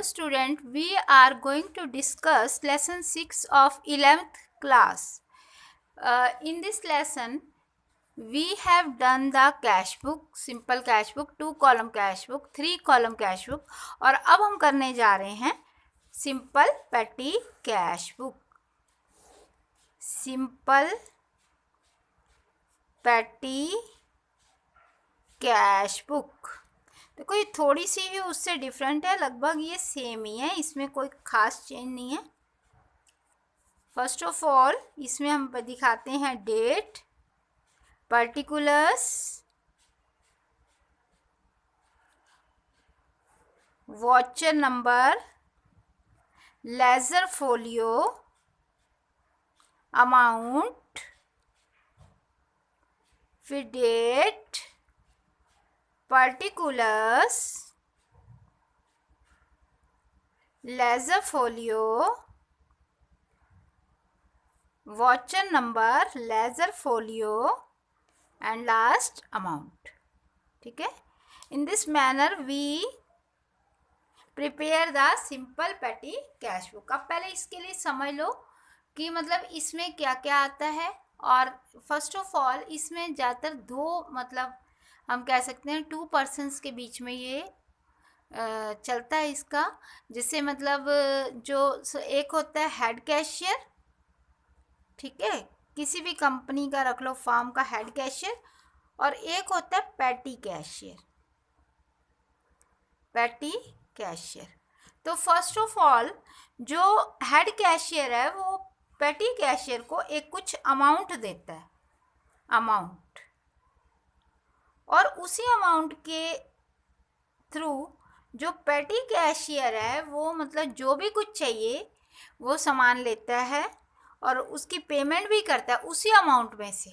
Student, we are going to discuss lesson 6 of 11th class. In this lesson, we have done the cash book, simple cash book, 2 column cash book, 3 column cash book और अब हम करने जा रहे हैं simple petty cash book. Simple petty cash book. देखो ये थोड़ी सी ही उससे डिफरेंट है, लगभग ये सेम ही है, इसमें कोई खास चेंज नहीं है. फर्स्ट ऑफ ऑल इसमें हम दिखाते हैं date, particulars, voucher number, ledger folio, amount, फिर date, particulars, ledger folio, voucher number, ledger folio and last amount. ठीक है. In this manner we prepare the simple petty cash book. अब पहले इसके लिए समझ लो कि मतलब इसमें क्या क्या आता है. और फर्स्ट ऑफ ऑल इसमें ज़्यादातर दो मतलब हम कह सकते हैं 2 पर्सन्स के बीच में ये चलता है इसका. जिससे मतलब जो एक होता है हेड कैशियर, ठीक है, किसी भी कंपनी का रख लो, फार्म का हेड कैशियर, और एक होता है पेटी कैशियर. पेटी कैशियर. तो फर्स्ट ऑफ ऑल जो हेड कैशियर है वो पेटी कैशियर को एक कुछ अमाउंट देता है, अमाउंट, और उसी अमाउंट के थ्रू जो पेटी कैशियर है वो मतलब जो भी कुछ चाहिए वो सामान लेता है और उसकी पेमेंट भी करता है उसी अमाउंट में से.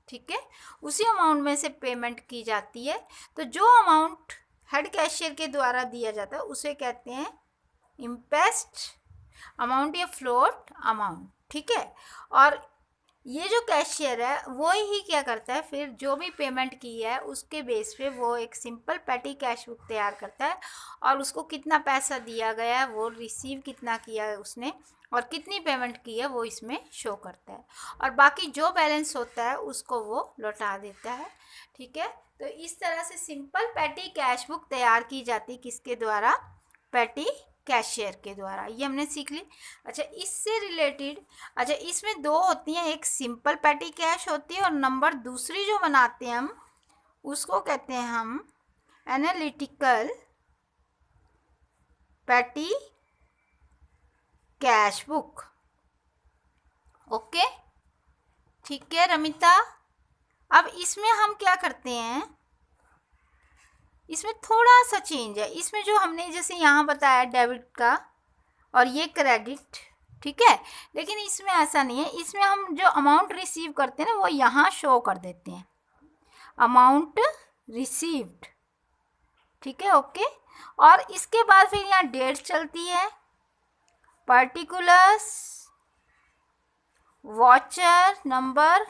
ठीक है. उसी अमाउंट में से पेमेंट की जाती है. तो जो अमाउंट हेड कैशियर के द्वारा दिया जाता है उसे कहते हैं इम्पेस्ट अमाउंट या फ्लोट अमाउंट. ठीक है. और ये जो कैशियर है वो ही क्या करता है, फिर जो भी पेमेंट की है उसके बेस पे वो एक सिंपल पेटी कैश बुक तैयार करता है और उसको कितना पैसा दिया गया है, वो रिसीव कितना किया है उसने और कितनी पेमेंट की है वो इसमें शो करता है. और बाकी जो बैलेंस होता है उसको वो लौटा देता है. ठीक है. तो इस तरह से सिंपल पेटी कैश बुक तैयार की जाती है किसके द्वारा, पेटी कैशियर के द्वारा. ये हमने सीख ली. अच्छा, इससे रिलेटेड, अच्छा इसमें दो होती हैं, एक सिंपल पेटी कैश होती है और नंबर दूसरी जो बनाते हैं हम उसको कहते हैं हम एनालिटिकल पेटी कैश बुक. ओके. ठीक है रमिता. अब इसमें हम क्या करते हैं, इसमें थोड़ा सा चेंज है. इसमें जो हमने जैसे यहाँ बताया डेबिट का और ये क्रेडिट, ठीक है, लेकिन इसमें ऐसा नहीं है. इसमें हम जो अमाउंट रिसीव करते हैं ना वो यहाँ शो कर देते हैं, अमाउंट रिसीव्ड. ठीक है. ओके. और इसके बाद फिर यहाँ डेट चलती है, particulars, voucher number,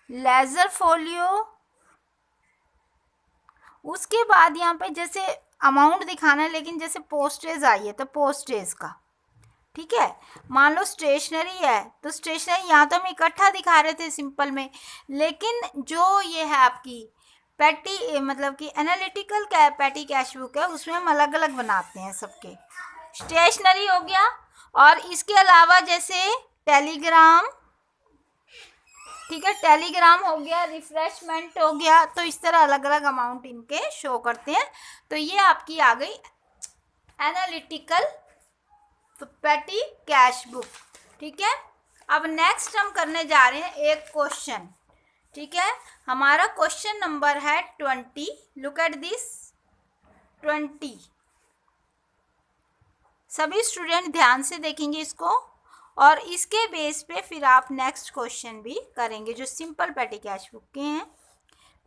ledger folio. उसके बाद यहाँ पे जैसे अमाउंट दिखाना है, लेकिन जैसे पोस्टेज आई है तो पोस्टेज का. ठीक है. मान लो स्टेशनरी है तो स्टेशनरी यहाँ तो हम इकट्ठा दिखा रहे थे सिंपल में, लेकिन जो ये है आपकी पेटी मतलब कि एनालिटिकल पेटी कैश बुक है उसमें हम अलग अलग बनाते हैं सबके. स्टेशनरी हो गया और इसके अलावा जैसे टेलीग्राम, ठीक है, टेलीग्राम हो गया, रिफ्रेशमेंट हो गया. तो इस तरह अलग अलग अमाउंट इनके शो करते हैं. तो ये आपकी आ गई एनालिटिकल पेटी कैश बुक. ठीक है. अब नेक्स्ट हम करने जा रहे हैं एक क्वेश्चन. ठीक है. हमारा क्वेश्चन नंबर है 20. Look at this 20. सभी स्टूडेंट ध्यान से देखेंगे इसको और इसके बेस पे फिर आप नेक्स्ट क्वेश्चन भी करेंगे जो सिंपल पेटी कैश बुक के हैं.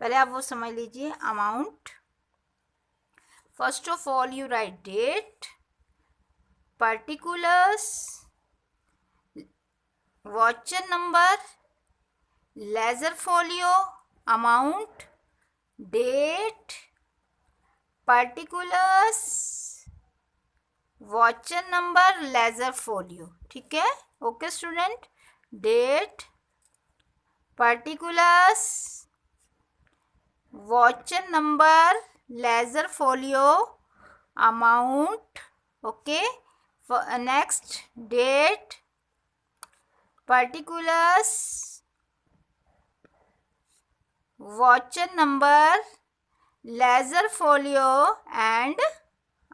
पहले आप वो समझ लीजिए. Amount, first of all you write date, particulars, voucher number, ledger folio, amount, date, particulars, voucher number, ledger folio. ठीक है, okay student. Date, particulars, voucher number, ledger folio, amount. Okay, next date, particulars, voucher number, ledger folio and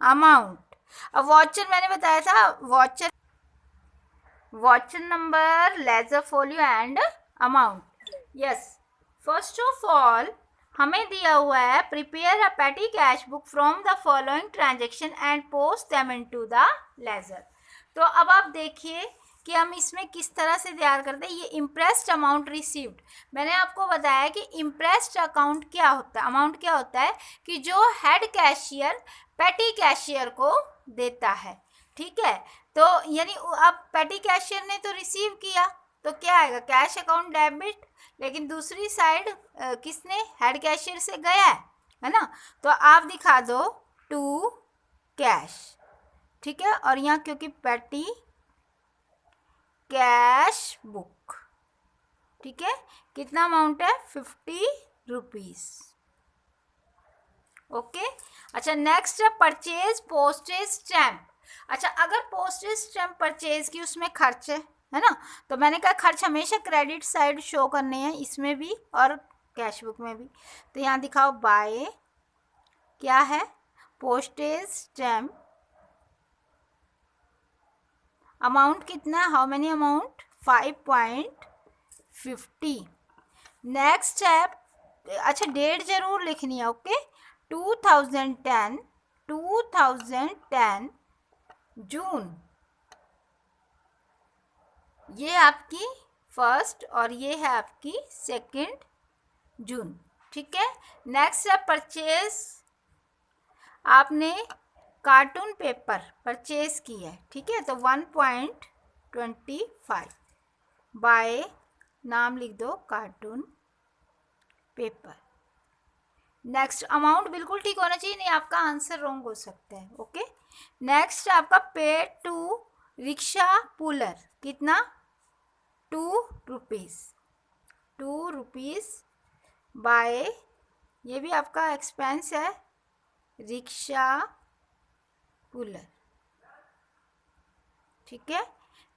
amount. अब voucher मैंने बताया था, voucher number, ledger folio and amount. Yes, first of all हमें दिया हुआ है prepare a petty cash book from the following transaction and post them into the ledger. तो अब आप देखिए कि हम इसमें किस तरह से तैयार करते हैं। ये इम्प्रेस्ड अमाउंट रिसीव्ड, मैंने आपको बताया कि इम्प्रेस्ड अकाउंट क्या होता है, अमाउंट क्या होता है कि जो हेड कैशियर पेटी कैशियर को देता है। ठीक है, तो यानी अब पेटी कैशियर ने तो रिसीव किया तो क्या आएगा, कैश अकाउंट डेबिट, लेकिन दूसरी साइड किसने, हेड कैशियर से गया है ना, तो आप दिखा दो टू कैश। ठीक है, और यहाँ क्योंकि पेटी कैश बुक, ठीक है, कितना अमाउंट है, 50 रुपीज। ओके, अच्छा नेक्स्ट है परचेज पोस्टेज स्टैम्प। अच्छा, अगर पोस्टेज स्टैम्प परचेज की उसमें खर्च है ना, तो मैंने कहा खर्च हमेशा क्रेडिट साइड शो करने हैं, इसमें भी और कैश बुक में भी। तो यहाँ दिखाओ बाय क्या है, पोस्टेज स्टैम्प, अमाउंट कितना, हाउ मेनी अमाउंट, 5.50। नेक्स्ट है, अच्छा डेट जरूर लिखनी है। ओके, 2010 जून, ये आपकी फर्स्ट और ये है आपकी सेकंड जून। ठीक है, नेक्स्ट है परचेज, आपने कार्टून पेपर परचेज की है। ठीक है, तो 1.25 बाय, नाम लिख दो कार्टून पेपर। नेक्स्ट अमाउंट बिल्कुल ठीक होना चाहिए, नहीं आपका आंसर रॉन्ग हो सकता है। ओके, नेक्स्ट आपका पेड टू रिक्शा पुलर, कितना, 2 रुपीज़, 2 रुपीज़ बाय, ये भी आपका एक्सपेंस है, रिक्शा पुलर। ठीक है,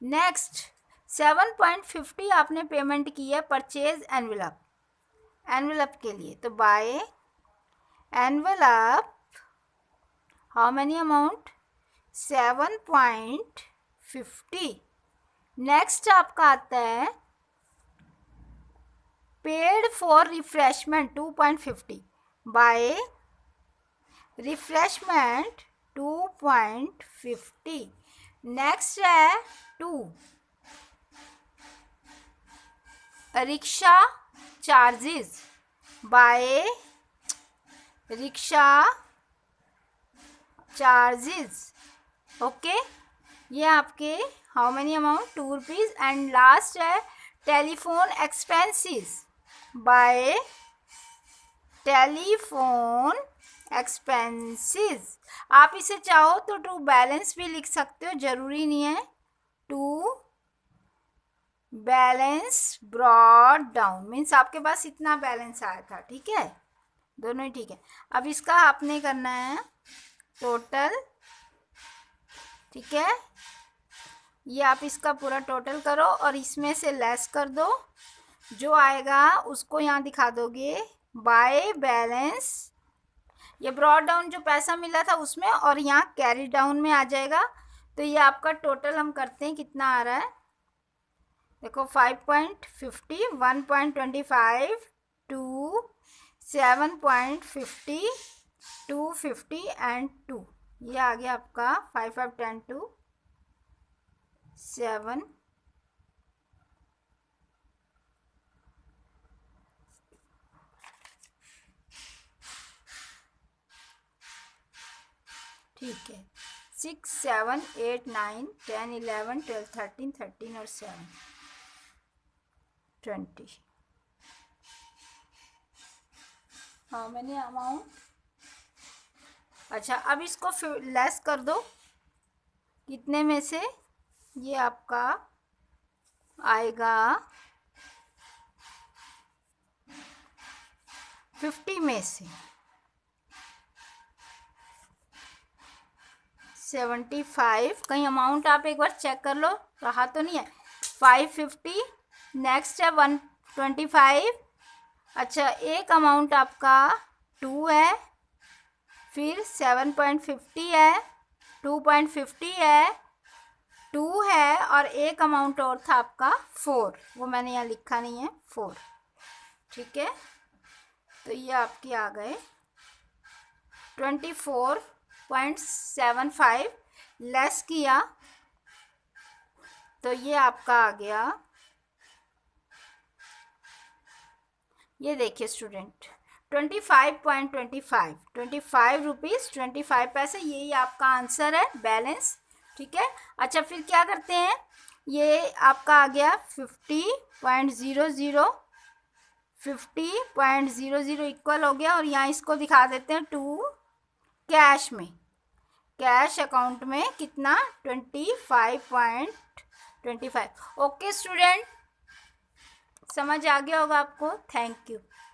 नेक्स्ट 7.50 आपने पेमेंट की है परचेज एनवेलप, एनवेलप के लिए, तो by envelope, how many amount, 7.50। Next आपका आता है paid for refreshment 2.50 by refreshment 2.50। Next है 2 rickshaw charges by rickshaw charges. Okay, ये आपके how many amount, 2 rupees. And last है telephone expenses by telephone expenses. आप इसे चाहो तो टू बैलेंस भी लिख सकते हो, जरूरी नहीं है, to balance brought down, means आपके पास इतना बैलेंस आया था। ठीक है, दोनों ही ठीक है। अब इसका आपने करना है टोटल। ठीक है, ये आप इसका पूरा टोटल करो और इसमें से लेस कर दो, जो आएगा उसको यहाँ दिखा दोगे बाय बैलेंस, ये ब्रॉड डाउन जो पैसा मिला था उसमें, और यहाँ कैरी डाउन में आ जाएगा। तो ये आपका टोटल हम करते हैं, कितना आ रहा है, देखो 5.50, 1.25, 2, 7.50, 250 एंड 2, ये आ गया आपका 5, 5, 10, 2, 7। ठीक है, 6, 7, 8, 9, 10, 11, 12, 13, 13 और 7, 20। हाउ मेनी अमाउंट, अच्छा, अब इसको लेस कर दो, कितने में से? ये आपका आएगा 50 में से 75। कहीं अमाउंट आप एक बार चेक कर लो, रहा तो नहीं है। 550, नेक्स्ट है 125। अच्छा, एक अमाउंट आपका 2 है, फिर 7.50 है, 2.50 है, 2 है, और एक अमाउंट और था आपका 4, वो मैंने यहाँ लिखा नहीं है, 4। ठीक है, तो ये आपके आ गए 24.75, लेस किया तो ये आपका आ गया, ये देखिए स्टूडेंट, 25.25, 25 रुपीज़ 25 पैसे, यही आपका आंसर है, बैलेंस। ठीक है, अच्छा फिर क्या करते हैं, ये आपका आ गया 50.00, 50.00 इक्वल हो गया, और यहाँ इसको दिखा देते हैं 2 कैश में, कैश अकाउंट में कितना, 25.25। ओके स्टूडेंट, समझ आ गया होगा आपको। Thank you.